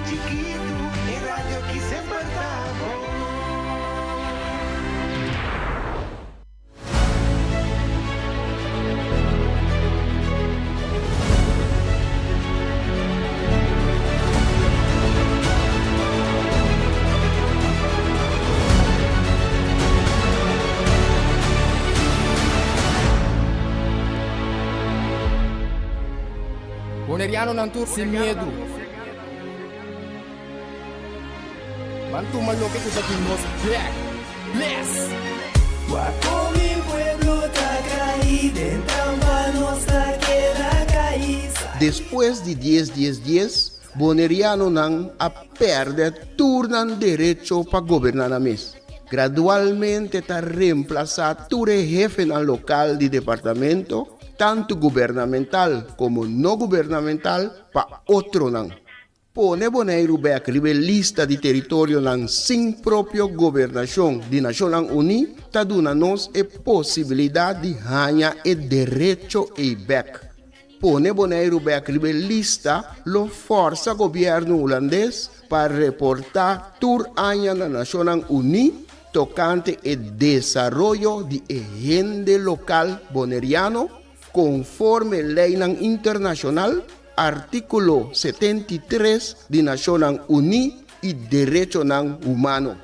chiquito, em rádio aqui sempre tá bom. Boneriano não tur sem medo. Bantu maloke ko dati nos back. Bless. Guapo mi pueblo está caído, en trampa nuestra queda caída. Depois de 10, Boneriano não a perde turnan direito para governar a mês. Gradualmente está reemplazado todo jefe no local de departamento, tanto governamental como não governamental, para outro não. Pone Bonaire back lista de território não sem própria governação de Nações Unidas, está dando-nos a possibilidade de ganhar o direito e back. Pone Bonaire back lista lo força governo holandês para reportar tour año na Nações Unidas tocante o desenvolvimento de agenda local boneriano conforme lei internacional, artículo 73 de Nações Unidas e direito humano.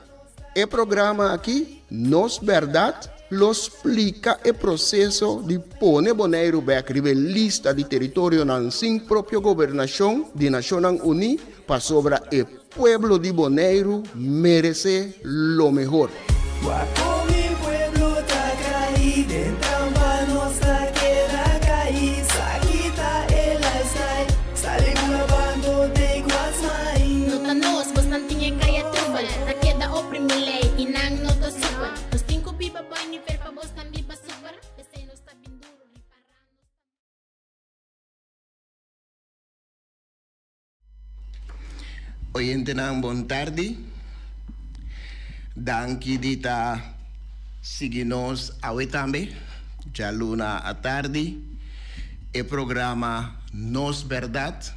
O programa aqui, Nos Verdade, lo explica o processo de pôr Bonaire back lista de território sem própria governação de Nações Unidas para sobre o pueblo de Bonaire merece lo mejor. Guapo mi pueblo está caído, en trampa nuestra queda caída. Quita el lifestyle, sale grabando de Guasmai. Nota nos, bas nantinha kaya trubal. Na queda oprimilei, inang nota super. Nos cinco pipa boy ni fer pa bos tambi pa super. Dese nos ta binduro riparando. Oyente ng bon tarde. Danki dita siginos awetambe. Jaluna a tarde. E programa Nos Verdade.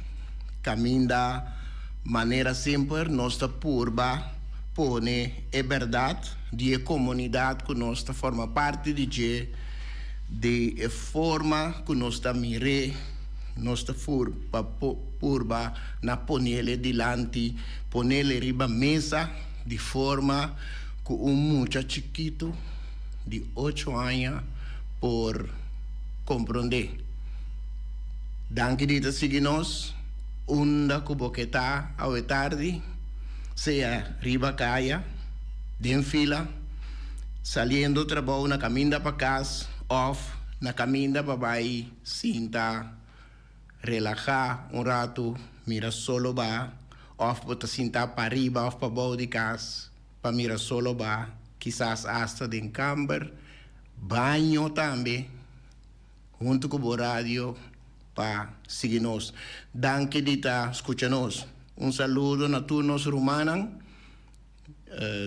Caminda maneira simples. Nossa purba pone e verdade de comunidade que nós forma parte de forma que nós mire nossa purba na ponele dilante, ponele riba mesa de forma que muchacho chiquito de 8 anos por compreender. Danke dita seguinos, unda cuboqueta ao tarde, seja riba caia, den fila, saliendo trabalho na caminda para casa, off, na caminda para vai, sinta, relajar rato, mira solo ba, off para sentar para arriba, off para baixo de casa, para mira solo ba, quizás hasta den camber, banho também, junto com o rádio, para seguirnos. Danke dita, escucha-nos. Saludo na turnos rumanan,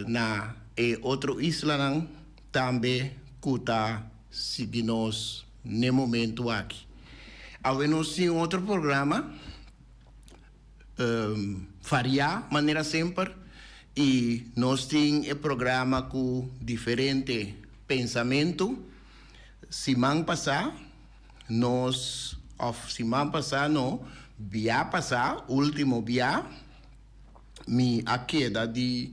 na outro isla também kuta seguirnos no momento aqui. Havemos sim outro programa, faria maneira sempre, e nós temos o programa com diferente pensamento. Semana passada, nós, semana passada não, via passada, último via, me a queda de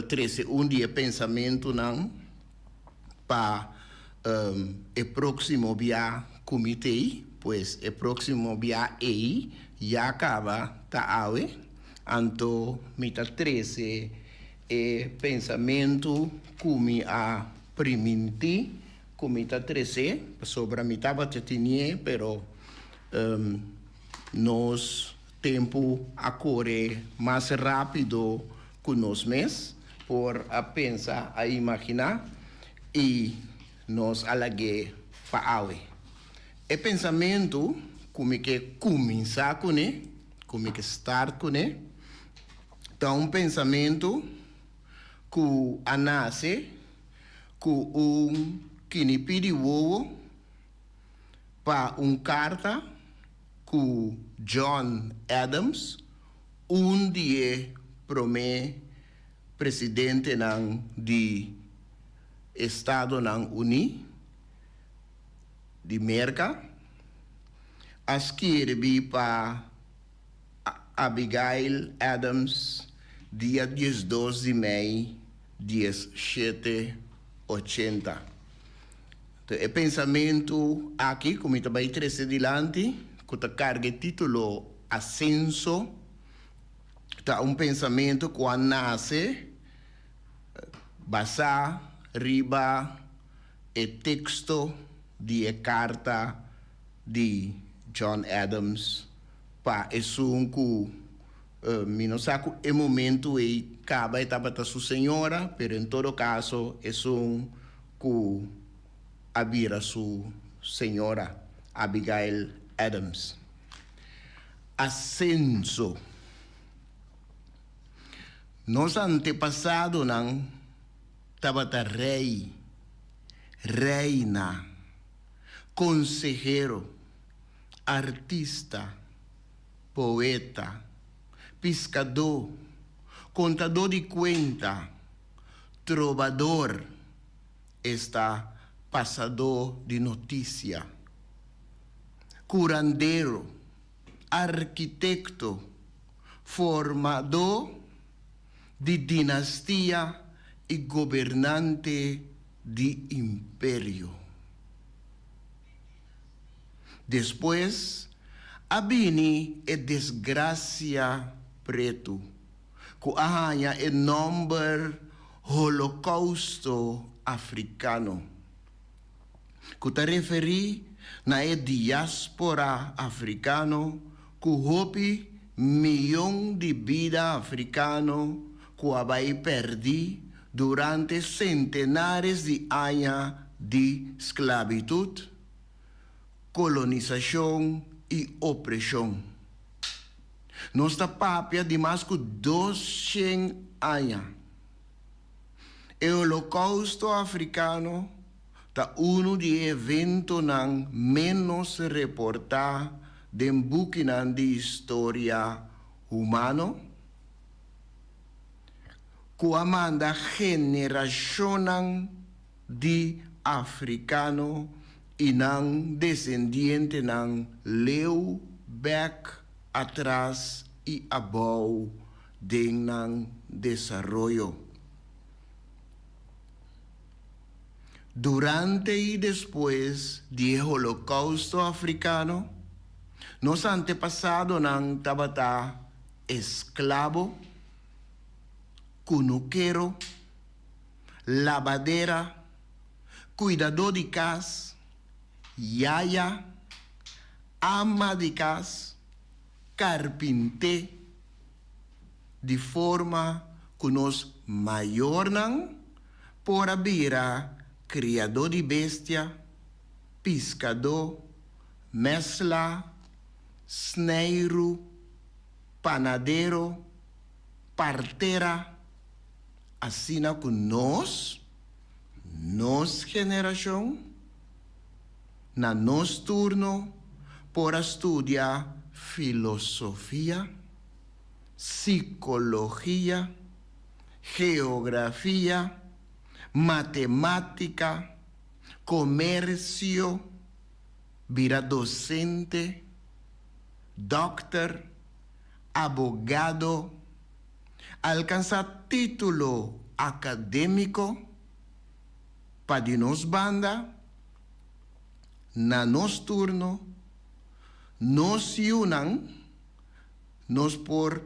13 dia pensamento não, para o próximo via comitê, pois o próximo via já acaba tá awe, anto mita 13 pensamento como a priminti, comita 13 sobre a mitad batetinie, pero nos tempo a correr mais rápido que nos mês por a pensar, a imaginar e nos alague para awe. O pensamento como que começar com ele, como que start com ele, então um pensamento que a nasce com que me pede ovo para carta que John Adams, un dia prome presidente ng di Estado ng Uni di Merca as kirby pa Abigail Adams dia 12 de Mei 1780. O pensamento aqui, como está bem dilante, que está carga título Ascenso, está pensamento quando nasce, basa riba e texto de carta de John Adams pa esunku minosaku e momento e acaba etapa da sua senhora, pero em todo caso ku abira sua senhora Abigail Adams. Ascenso. Nos antepasado ng tabata rei, reina, consejero, artista, poeta, pescador, contador de cuenta, trovador, está pasador de notícia, curandero, arquitecto, formador de dinastia e governante de imperio. Depois, abini e desgracia preto, que ahanha e number holocausto africano, que te referi na e diáspora africano, que hopi milhão de vida africano que abai perdi durante centenares de anos de esclavitud, colonização e opressão. Nossa papia de mais que 200 anos. O Holocausto africano está de evento não menos reportar de buquinan de história humana, que amanda geração de africano e não descendente não leu back atrás e abau de não desenvolvimento. Durante e depois do Holocausto africano, nos antepassados não estavam escravo, cunuqueiro, lavadeira, cuidador de casa, yaya, ama de casa, carpinteiro, de forma que nos maior não por abrir criador de bestia, pescador, mesla, sneiro, panadeiro, parteira, assim que nós geração, na nos turno, por estudar filosofia, psicologia, geografia, matemática, comércio, vira docente, doctor, abogado, alcançar título acadêmico, para nos banda, na nos turno, nos unan, nos por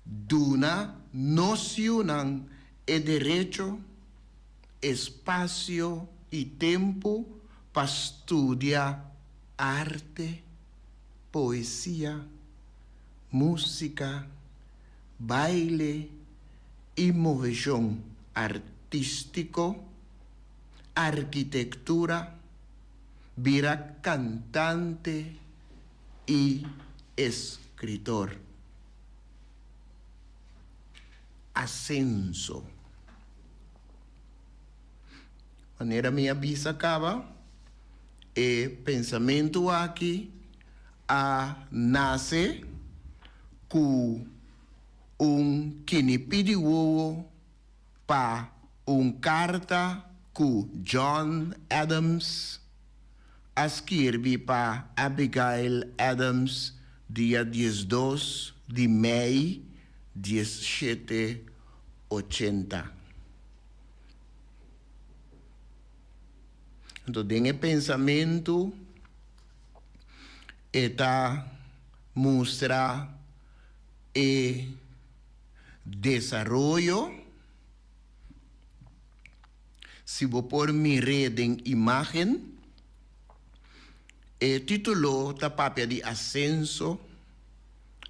duna, nos unan e direito, espaço e tempo para estudar arte, poesia, música, baile e movimento artístico, arquitectura, vira cantante e escritor. Ascenso. Maneira minha bisa acaba, e pensamento aqui nasce com kinipidiwo pa carta ku John Adams escrevi pa Abigail Adams dia 12 de maio 1780. Então, tem pensamento eta mostra e desarrollo. Se vou por mi rede em imagem, título ta papia de ascenso.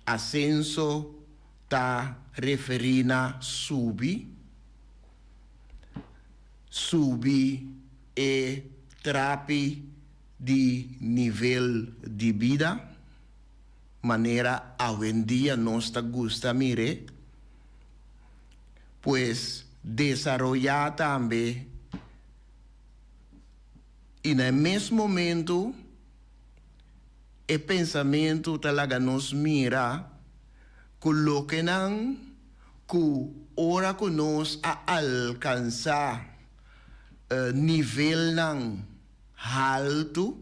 Ascenso ta referina subi. Subi e trapi de nível de vida. Maneira hoje em dia nós gusta mire. Pues desarrollar também. E no mesmo momento, o pensamento talaga nos mira, coloquem que ora que nós a alcançar nível não alto,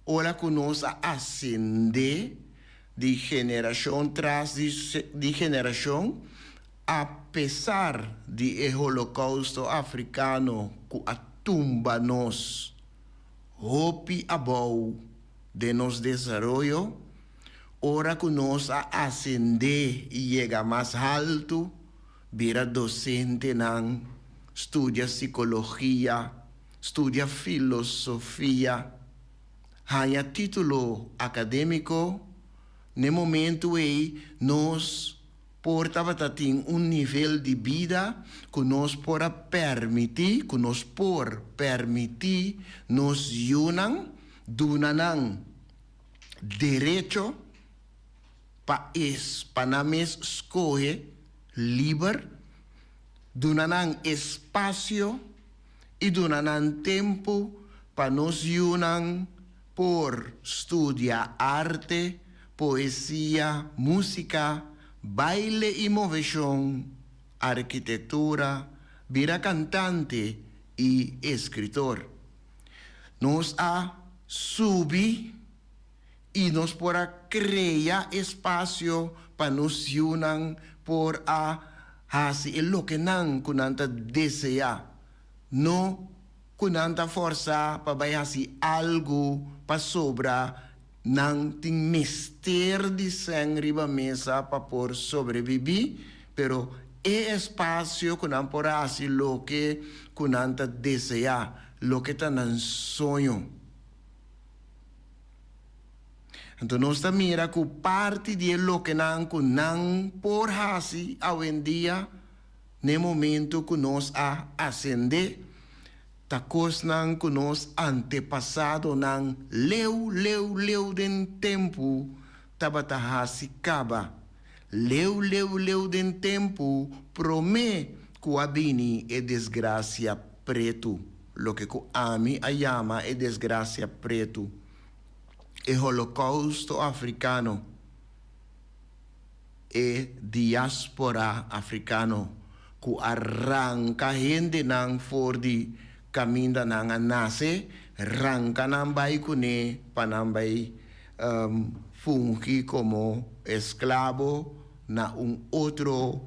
ora que nós a ascender de geração tras de geração, apesar de o holocausto africano que atumba nos hopi abau de nos desarrollo, ora que nos a ascender e llega mais alto, vira docente nan, estudia psicologia, estudia filosofia, haya título acadêmico, no momento aí nos porta tem nível de vida que nos pode permitir, nos unam, donam direito para nós escolher livre, donam espaço e donam tempo para nos unam por estudar arte, poesia, música, baile e moveção, arquitetura, vira cantante e escritor. Nós a subir e nós para criar espaço para nos unir por a fazer o que não kunanta desejar. Não kunanta força para fazer algo para sobrar. Não tem mistério de sangue na mesa para por sobreviver, pero é espaço que não pode fazer o que não deseja, o que está no sonho. Então, nós mira que parte de lo que não pode fazer hoje em dia, no momento que nós a ascender, takos nang kunos antepasado nang leu den tempo tabatahasi kaba. Leu den tempo prome kuabini e desgracia preto. Lo que ku ami ayama e desgracia preto. E holocausto africano e diaspora africano ku arranca gente nang for di caminda nanga nase, ranca nambay kune, panambay fungi como esclavo na otro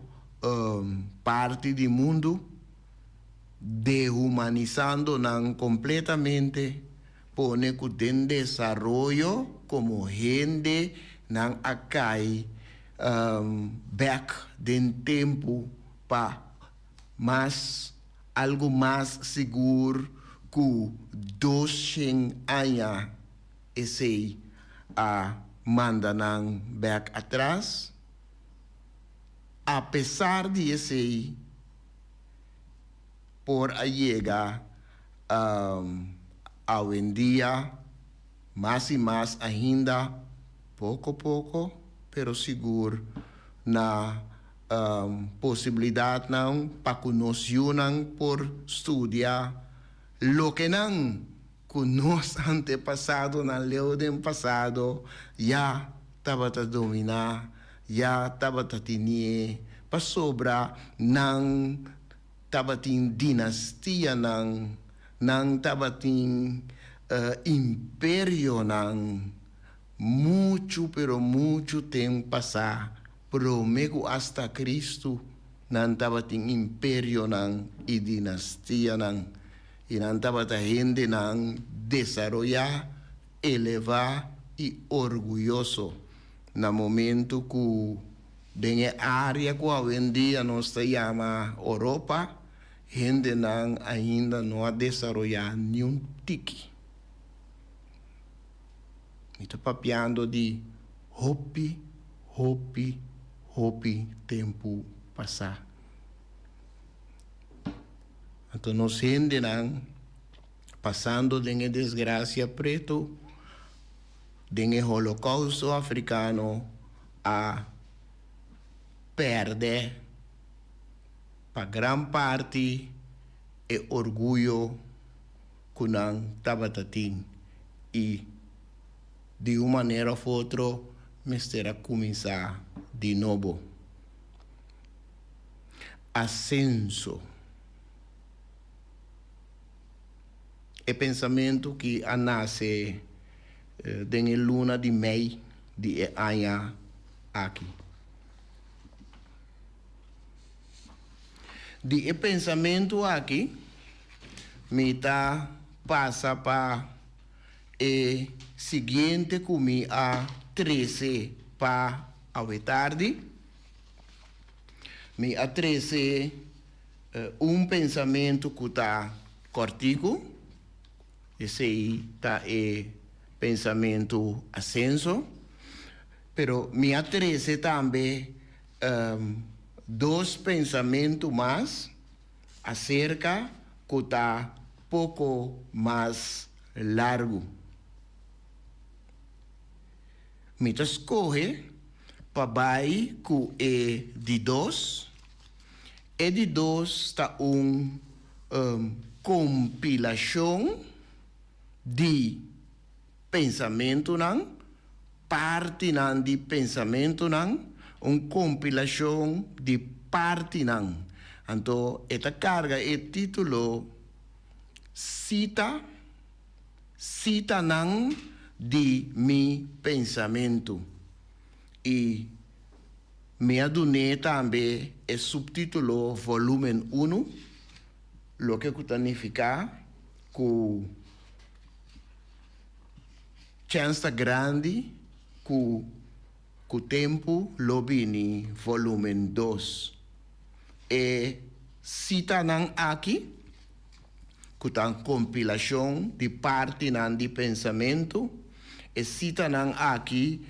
parte del mundo, dehumanizando nan completamente, pone que den desarrollo como gente nan acai back den tempo pa más algo más seguro que 200 años ese a mandanan back atrás. A pesar de ese, por llega hoy en día, más y más ainda, poco a poco, pero seguro, na possibilidade não para que nos unam por estudar lo que não que nos antepassado na lei do passado já estava a dominar, ya tabatatinie pa sobra ng tabating dinastia ng tabating imperyo ng mucho pero mucho tempo pasa promego hasta Cristo ng tabating imperyo ng dinastia ng inantabata gente ng desarrolla, eleva y orgulloso na momento que dengue área que hoje em dia nós chama Europa, gente não ainda não ha desarrollado nenhum tique. Está papiando de hopi tempo passar. Então nós gente não passando dengue desgraça preto, dengue holocausto africano a perder para gran parte e orgulho kunang tabatating e de uma maneira ou outra misterá começar de novo. Ascenso é pensamento que nasce den luna de mei de año aqui. De pensamento aqui, me passa para o seguinte comi a 13 para a tarde. Me a 13 pensamento que está cortico. Esse aí está pensamento ascenso, pero me atrese também dois pensamentos mais acerca que está pouco mais largo. Me escolhe para vai que é de dois. E de dois está compilação de pensamento não, parte não de pensamento não, compilação de parte não. Então, esta carga é título cita não de mi pensamento. E me adunei também é subtítulo volume 1, lo que significa que chance grande que o tempo lo vini volume 2. E cita não aqui, que está compilação de parte não de pensamento, e cita não aqui,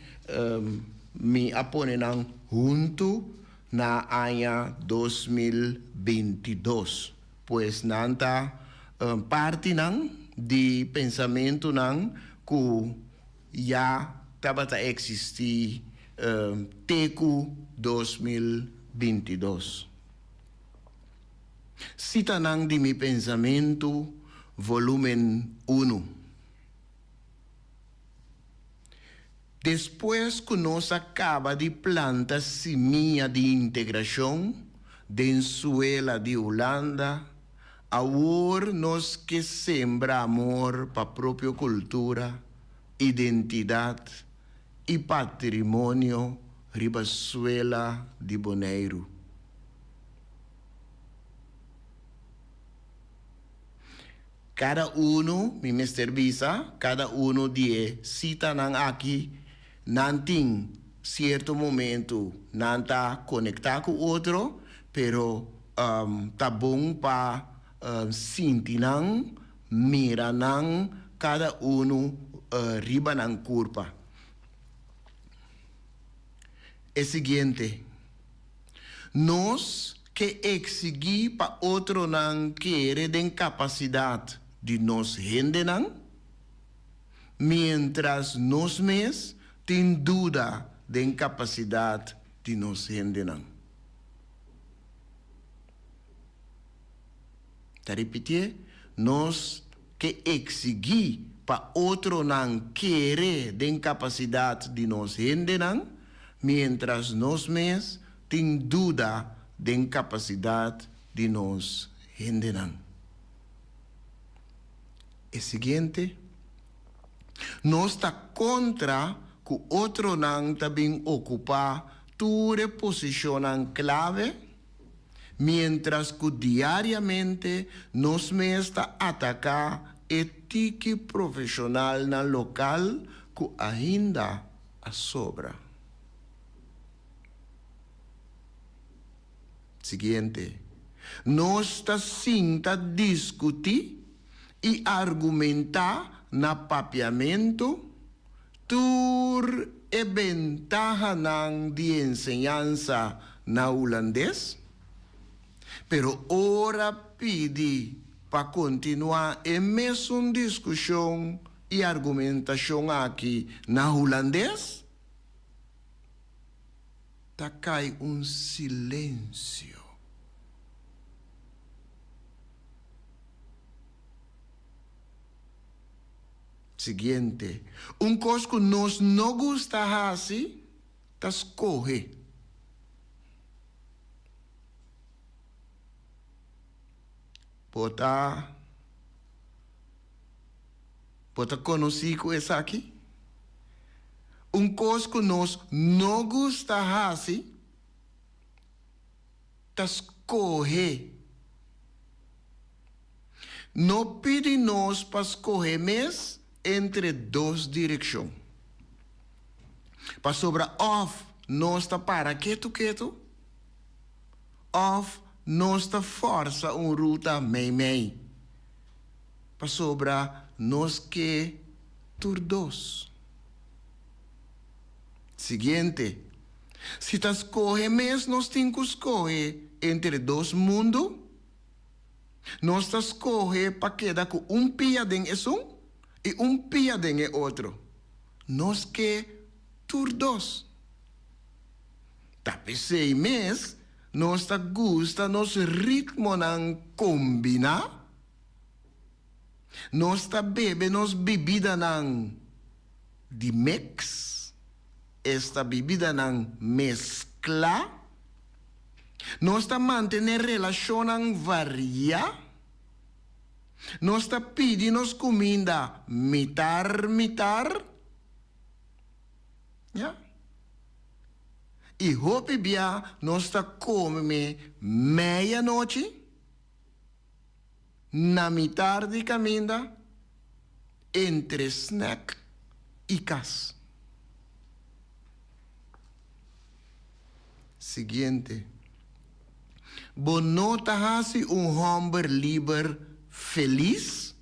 me apone não junto na ano 2022. Pois não está parte não de pensamento não que já estava a existir teco 2022. Cita não de mi pensamento, volume 1. Depois que nós acaba de plantar semente de integração dentro suela de Holanda, agora nós que sembra amor para a própria cultura, identidade e patrimônio ribaçuela de Bonaire. Cada mi Mr. Visa, cada de cita não aqui, não tem certo momento, não está conectado com o outro, pero tá bom para sentir não, mira não, cada riba na curva. É seguinte, nós que exigir para outro não querer de capacidade de nos render não, mientras nós mesmos tem dúvida de capacidade de nos render não. Tá repetir? Nós que exigir para outro não querer de capacidade de nos render não, mientras nos mes ten duda de capacidad de nos generan. El siguiente, no está contra que otro nan también ocupa tu posición clave, mientras que diariamente nos me está ataca ética profesional na local que ainda a sobra. Siguiente, no está cinta discutir y argumentar na papiamento tur e ventaja nan de enseñanza na holandés, pero ora pidi para continuar en mesma discusión y argumentación aquí na holandés, ta cae un silencio. Siguiente, cosa que nos no gusta así, ta escoge. Pota conocer com essa aqui? Cosa que nos não gusta assim, ta escorrer. Não pede nós para escorrer mais entre duas direções. Para sobra off, nós está para quieto, off, nós está força ruta meio. Para sobra nós que turdos. Seguinte, se tu escolhe mesmo, nós temos que escolher entre dois mundos. Nós escolhe para quedar com pia de e pia de outro. Nós que turdos. Tapesei mesmo, nós gusta, nosso ritmo não combina. Nós bebe, nos bebida não de mix. Esta bebida não mescla. Nós mantener relação não varia. Nós pedi nos comida mitar. Yeah. E hope bia nós come meia-noite. Na mitad de caminda, entre snack e cas. Siguiente. Bonota hasi homem lieber feliz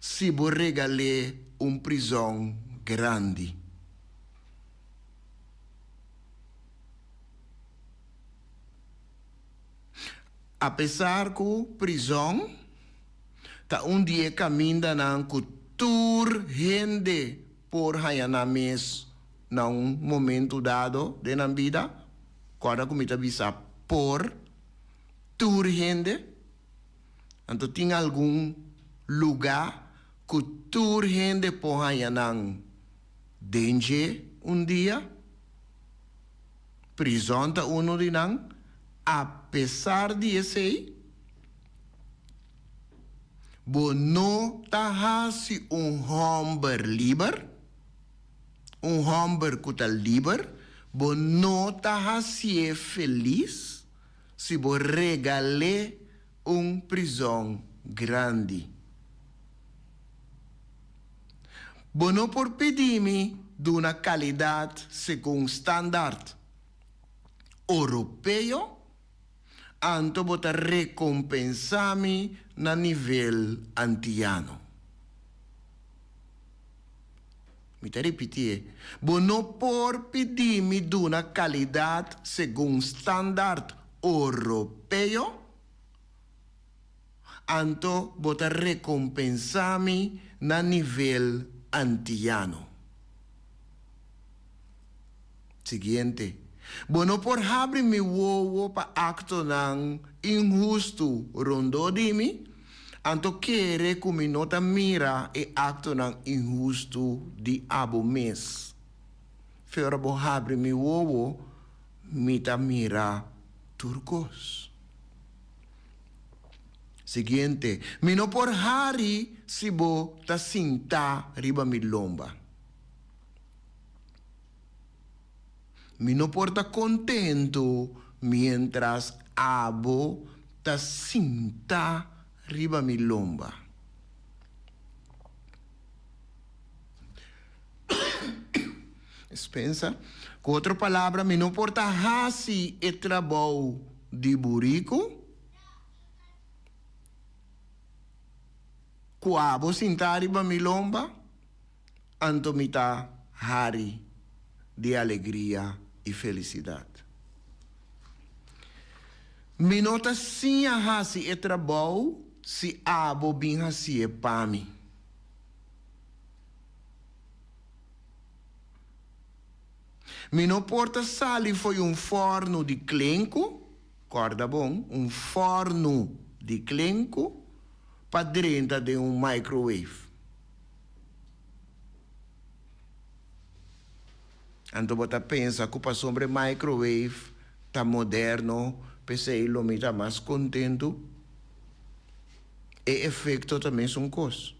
se bo regale prisão grande. Apesar que prisão tá dia caminha na cultura gente por hayanames na momento dado de na vida, quando comita bisa por tur gente, então tem algum lugar que tur gente por hayanang danger dia, prisão tá de nang. Apesar de esse, bo não tá se homem lieber, homem que tá lieber, bo não tá se feliz, se bo regale prisão grande. Bo não por pedir-me de uma qualidade segundo standard europeu, anto bota recompensar-me na nível antiano. Me te repetir. Bo não por pedir-me de uma qualidade segundo standard europeu, anto bota recompensar-me na nível antiano. Siguiente. Bueno, por abrir mi wowo pa acto nang injusto rondo di mi, anto quiere que mi nota mira e acto nang injusto di abo mes. fora bo abre mi wowo, mi ta mira turcos. Siguiente, mi no por hari si bo ta sinta riba mi lomba. Mi no por ta contento mientras abo ta sinta riba mi lomba. Pensa, com outra palavra, me não importa hasi e trabalho de burico, quabo sintari ba milomba, antomita hari de alegria e felicidade. Me nota sim a hasi e trabalho se abo bin hasi e pami. Me não porta sali foi forno de clenco, corda bom, forno de clenco para dentro de microwave. Então você pensa que sobre microwave tá moderno, pensei lo me tá mais contento. E efeito também são coisas.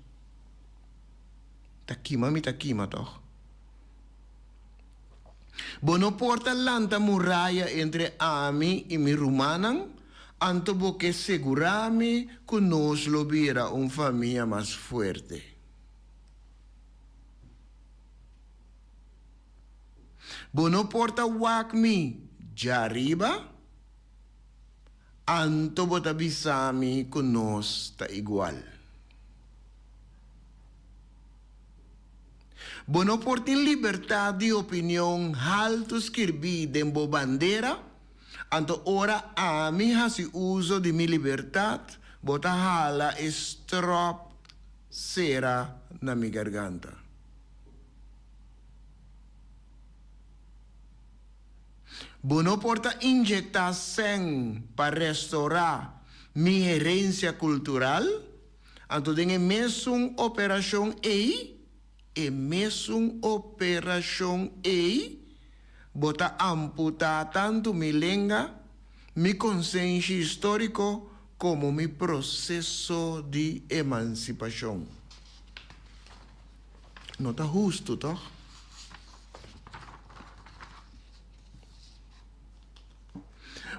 Tá queima, toch? Bono porta lanta muralla entre ami e mi rumanan, anto porque segurami que nos lo vira família mais fuerte. Bono porta wakmi jariba, anto bota bisami que nos ta igual. Bono porta liberdade de opinião alto escrevi dembo bandeira, anto ora a mi hasi uso de mi liberdade, bota hala strop cera na mi garganta. Bono porta injectar sangue para restaurar mi herência cultural, anto dengue mesmo operação e mesmo operação bota amputar tanto mi língua, mi consciência histórico, como mi processo de emancipação. Não está justo, tá?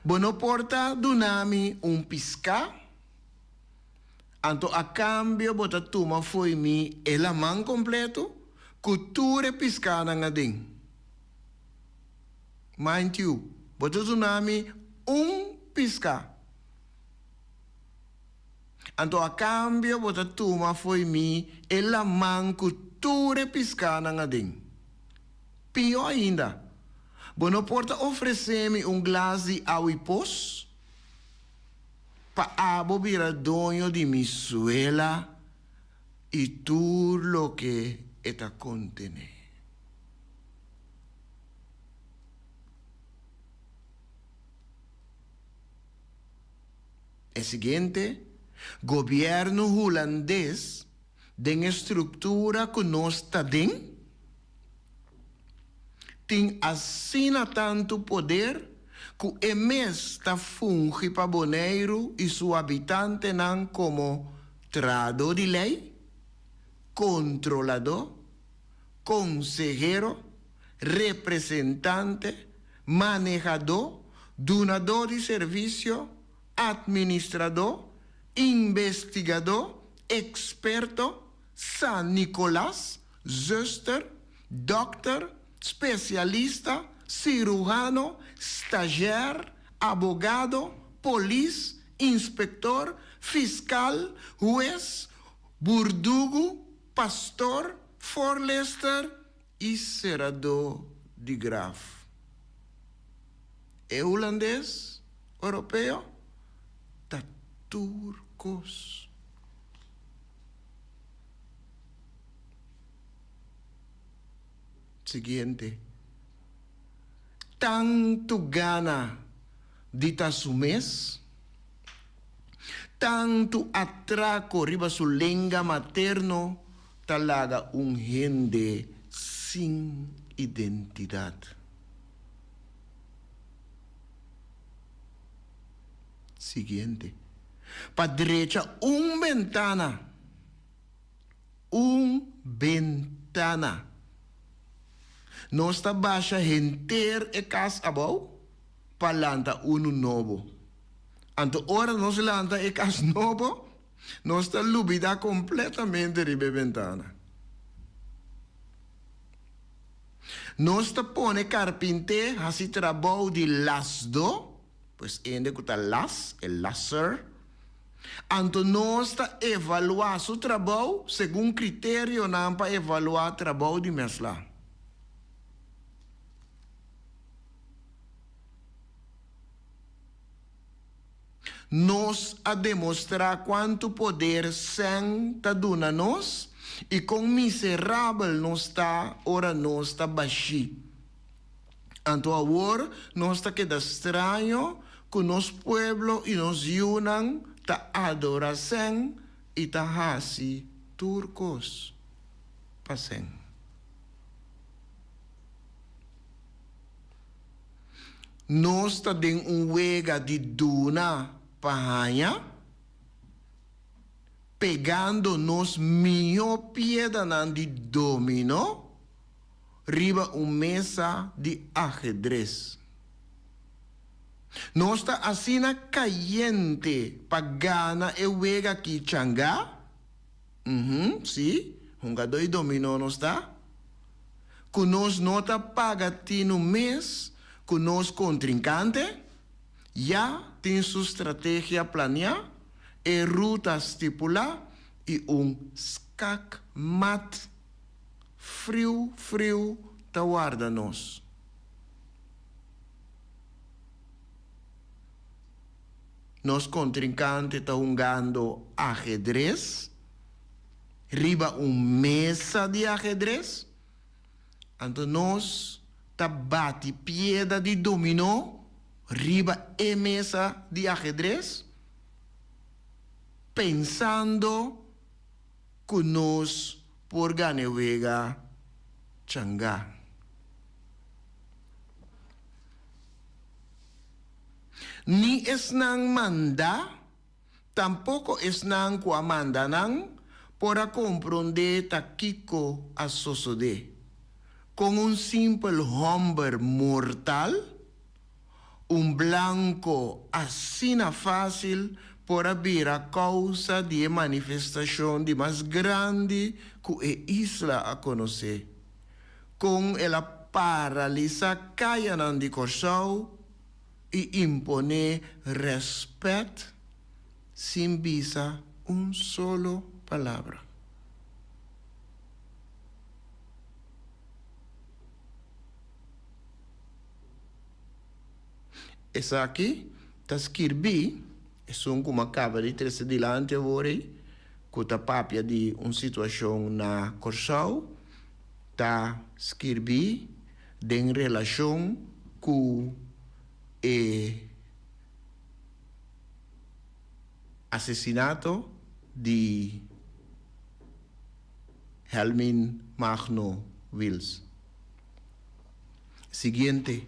Bono porta dunami pisca, anto a cambio bota tuma foi mi elaman completo, cultura piscana ngading. Mind you, bota dunami pisca. Anto a cambio bota tuma foi mi elaman cultura piscana ngading. Pior ainda, bono porta oferecer-me glas de aguipos, pa abo vira dono de mi suela y tú lo que eta contene. El siguiente, gobierno holandés den estructura que no está den, tem assina tanto poder que o MES está funge para Boneiro e seu habitante não como trador de lei, controlador, consejero, representante, manejador, donador de serviço, administrador, investigador, experto, San Nicolás, zuster, doctor, especialista, cirujano, estagiário, abogado, polis, inspector, fiscal, juez, burdugo, pastor, forlester e serrador de graf. É holandês, europeu, tá turcos. Siguiente. Tanto gana de tasumés, tanto atraco riba su lenga materno, talaga gente sin identidad. Siguiente. Para derecha, un ventana. No está baixa enter e cas abau, palanta uno novo. Anto ora no se lanta e cas novo, no está lubida completamente ribe ventana. No está pone carpinte, hasi trabalho de lasdo, pues ende kuta las, el laser. Anto no está evaluar su trabalho segundo critério não para evaluar trabalho de mesla. Nos a demonstrar quanto poder senta duna nos e com miserável nos está, ora nos está baixi. Anto agora nos está queda estranho que nos pueblo e nos unan ta adoração e ta hasi turcos pasen. Nos ta den wega de duna pahanha, pegando nos miopia danan de domino, riba mesa de ajedrez. Nós está assina caliente pagana e wega ki changa. Sim, doi dominó não está. Conosco nota paga tino mês, conosco contrincante, já tem sua estratégia planeada, e ruta estipulada e skakmat frio ta guarda nós. Nos contrincantes estão jogando ajedrez, riba mesa de ajedrez, então nós tá bate pieda de dominó, riba mesa de ajedrez, pensando que nós por ganewega changa. Ni es nang manda, tampoco es nang kwa manda nang, para comprender taquico a sosode. Con un simple hombre mortal, un blanco así fácil para ver a causa de manifestación de más grande que isla a conocer. Con la paralisa cayanan de corsao, y impone respeto sin visa solo palabra. Essa aqui, está escrito, é como acaba de trazer delante agora, com a papia de uma situação na Corsau, está escrito em relação com assassinato de Helmin Magno Wills. Siguiente.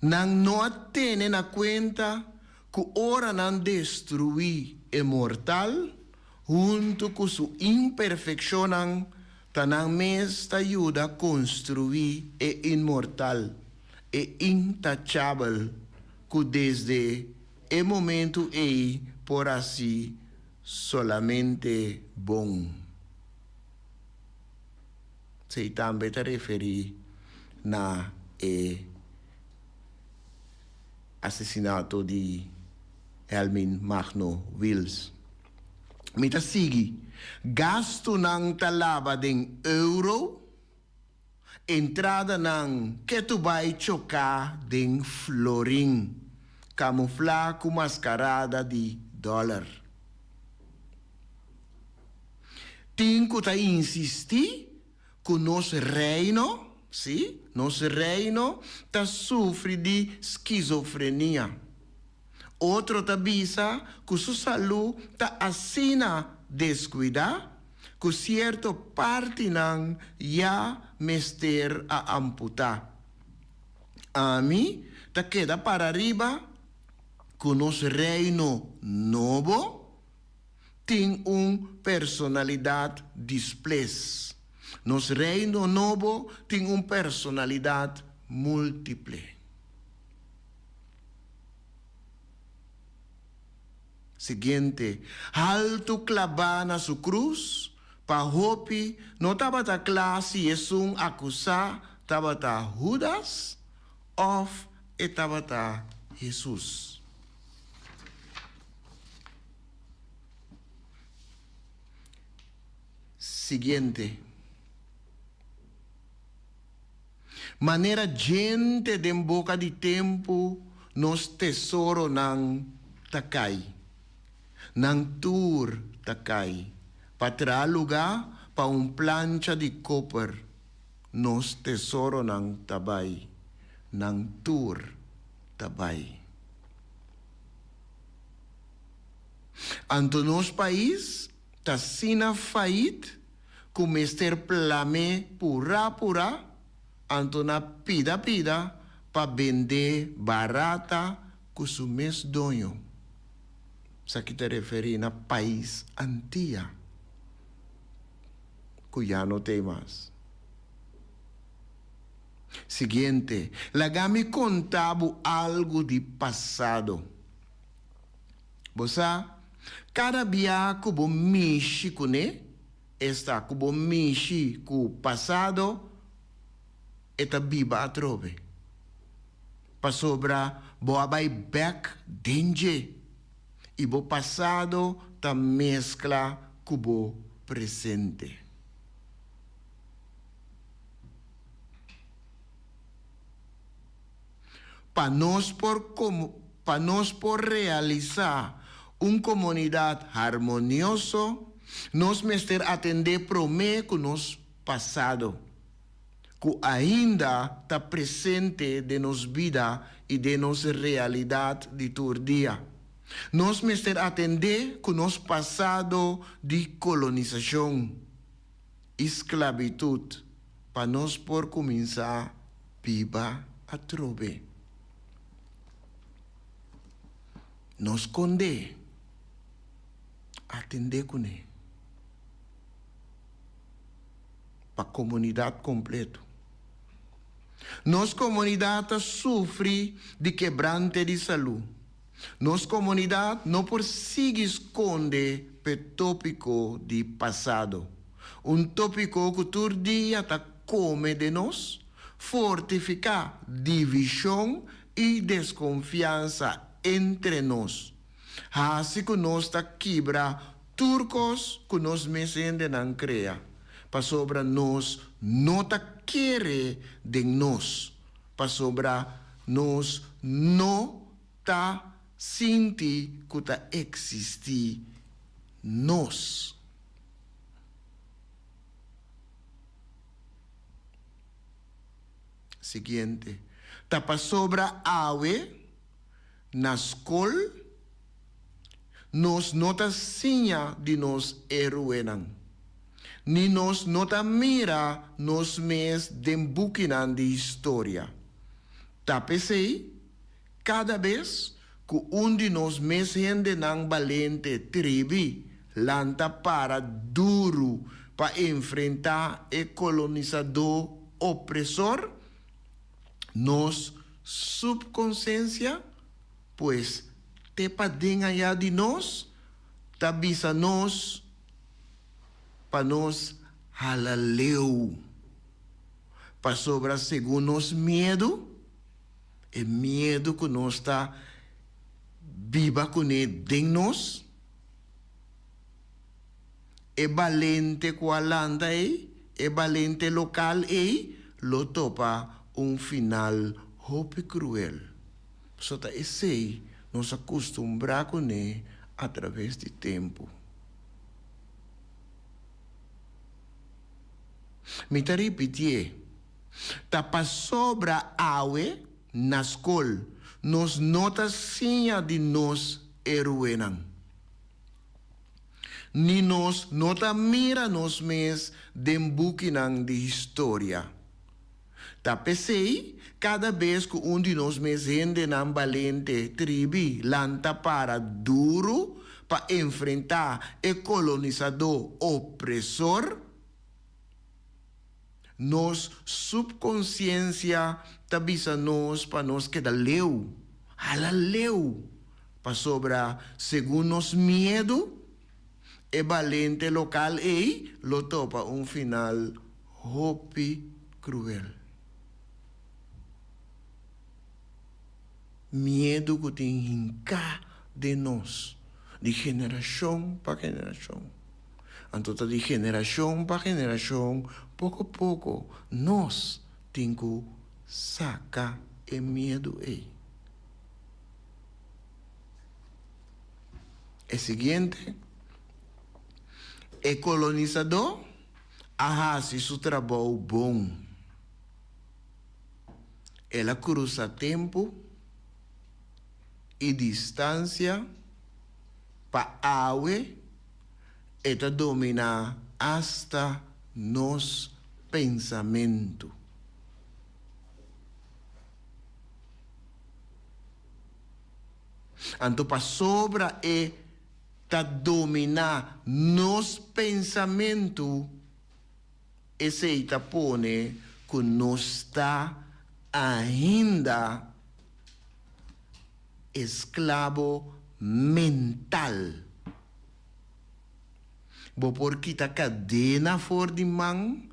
No tienen a cuenta que ora não destruir o mortal junto com su imperfeição tanan mes ayuda a construir o inmortal e intachable que desde o momento é por assim solamente bom. Se também te referi na assassinato de Helmin Magno Wills. Mita sige, gasto ng talaba de euro, entrada ng ketubay choka de florin, camufla com mascarada de dólar. Tinco ta insisti que nosso reino, sim, nosso reino ta sofre de esquizofrenia. Outro ta bisa que sua saúde ta assina descuidar, ku cierto parte nang ya mester a amputar. A mí, ta queda para arriba, con nos reino novo, tem personalidad displays. Nos reino novo tem personalidad múltiple. Siguiente, alto clavana su cruz, pa hopi, no tabata clase es acusar, tabata Judas, of tabata Jesús. Siguiente. Manera gente de boca de tempo nos tesoro nang takay. Nang tour takay. Patra lugar pa plancha de copper nos tesoro nang tabay. Nang tour tabay. Anto nos país ta sina fait com mester plame pura anto na pida pa vender barata com su mes donho. Sa kita referi na país antia. Cuya no temas. Siguiente, lagami contabo algo de passado. Bosa, cada dia que bo mishi kune, esta que bo mishi ku passado, eta biba atrobe. Pasobra bo abai back denje. E bo passado ta mescla com bo presente. Para nós por realizar comunidade harmonioso, nós mester atender promê com nos passado, que ainda está presente de nos vida e de nossa realidade de todo dia. Nós mester atender com nos passado de colonização, esclavitud, para nós por começar viva a trobe. Nos conde atender com ele para a comunidade completa. Nossa comunidade sofre de quebrante de saúde. Nossa comunidade não por seguir esconde o tópico de passado. Tópico que todo dia está come de nós, fortificar divisão e desconfiança entre nós. Assim que nós está quebra turcos que nós mesende não crea. Para sobra nós não está querer de nós. Para sobra nós não está sentir que está existir nós. Siguiente. Tá para sobra awe na escola, nos nota sinha de nos heroenan. Ni nos nota mira nos mes dembuquinan de história. Tapesei, cada vez que de nos mes gente nang valente tribi, lanta para duro para enfrentar o colonizador opressor, nos subconsciência pues te pading allá de nós, tabisa nós, pa nós halaleu, pa sobra según nos medo, e medo que nós está viva com ele de nós, e valente qualanda e valente local lo topa final hope cruel. Sota esse nos acostumbrar com ele através do tempo. Me tá repetir, tá para sobra awe na escola, nos notas sinha de nós heroenam. ni nos nota mira nos mes den bukinang de historia. Ta pensei, cada vez que de nós mes rende nan valente tribi lanta para duro para enfrentar o colonizador opressor, nos subconsciência tabisa nos para nos queda leu, hala leu, para sobra segundo nos medo, e valente local lo topa final hopi cruel. Medo que tem hinca de nós, de geração para geração. Então, de geração para geração, pouco a pouco, nós temos que sacar o medo aí. É seguinte, o colonizador faz seu trabalho bom. Ela cruza tempo e distância para awe e domina hasta nos pensamento. Então, para sobra e dominar nos pensamento, esse está pone que nós está ainda esclavo mental. Bo por kita cadena for di man,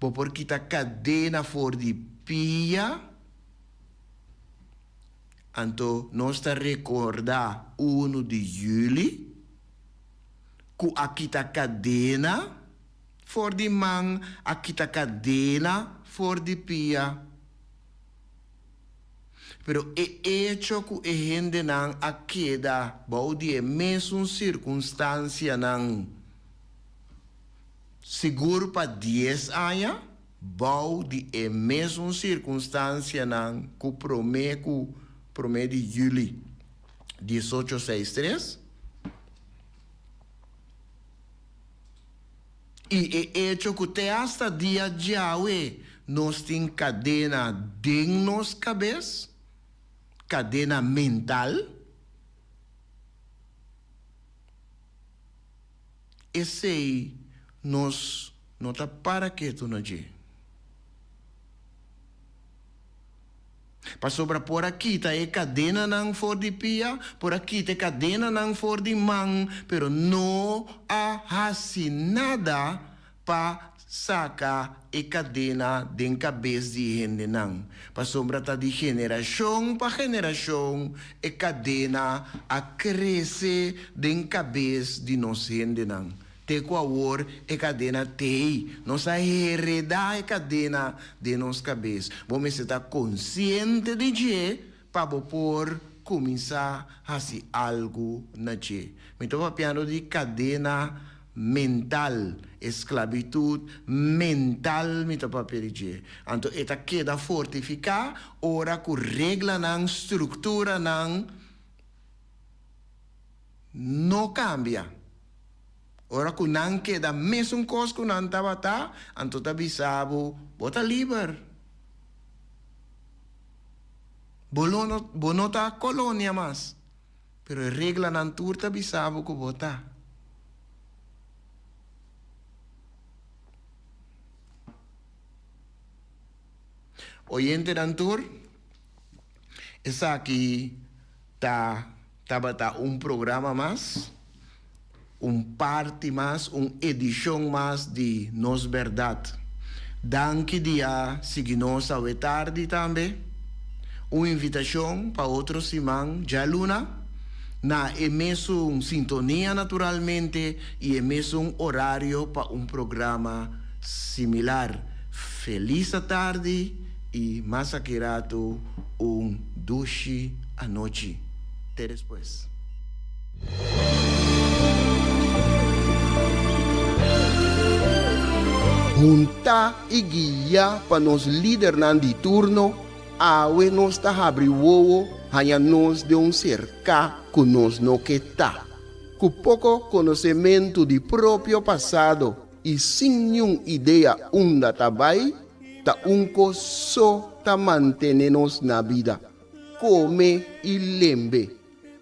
bo por kita cadena for di pia. Anto nós está recordar 1 de julho, que a kita cadena for di man, a kita cadena for di pia. Pero e hecho que e gente nan a queda baudi e mesmo circunstância nan seguro para 10 anos, baudi e mesmo circunstância nan que promete de julho 1863 e hecho que te hasta dia de hoje nós tem cadena de nos cabeça, cadena mental. Esse nos nota para que tu não diz. Para sobra por aqui tá é cadena não for de pia, por aqui tá cadena não for de man, pero não há assim nada para saca e cadena de cabeça de gente não. Para sombra tá de geração para geração e cadena a crescer de cabeça de nós gente não. Te qual e cadena te nós a heredar e cadena de nós cabeça. Vamos estar consciente de que para por começar a fazer algo na que. Me estou falando de cadena mental, esclavitud mental, me topa perigir. Então, esta queda fortificar, ora com regra não, estrutura não cambia. Ora com não queda mesmo coisa que não estava tá, então tá bisabo, bota livre. Bonota colônia mas, pero regra não turta bisabo que bota. Oyente Dantur, essa aqui tá programa mais, parte mais, edição mais de Nos Verdade. Danke dia, seguimos ao tarde também, invitação para outro semana, já luna, na mesma sintonia naturalmente e mesmo horário para programa similar. Feliz tarde e massacrato duche à noite. Até depois. Junta e guia para nos líder de turno, awe nos ta abri wowo, hanya nos de cerca que nos no que tá. com pouco conhecimento de próprio passado e sem nenhuma ideia onde tá vai, tá só tá mantendo-nos na vida. Come e lembre.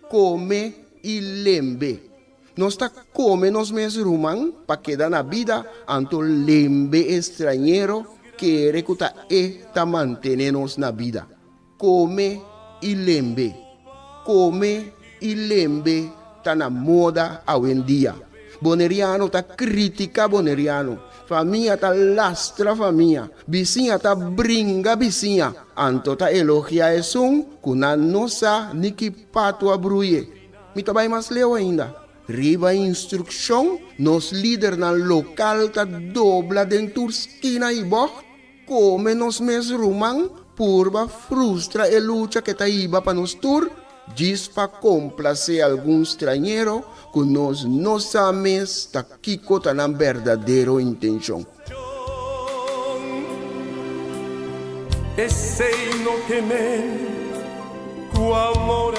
Come e lembre. Nós tá come nos mesmos rumang para quedar na vida, anto lembre estrangeiro que recuta tá mantendo-nos na vida. Come e lembre. Come e lembre tá na moda hoje em dia. Boneriano tá critica boneriano. Família tá lastra família. Vizinha tá brinca vizinha. Anto tá elogia isso, kuna nossa niki pato abruye. Mi tá mais leu ainda. Riba instrução, nos líder na local tá dobla dentro esquina e boh. Come nos mes rumang, purba frustra e lucha que tá iba pa nos tur. Diz para complacer algum estrangeiro que nós não sabemos tá kiko tá na verdadeira intenção. Esse no temer, com amor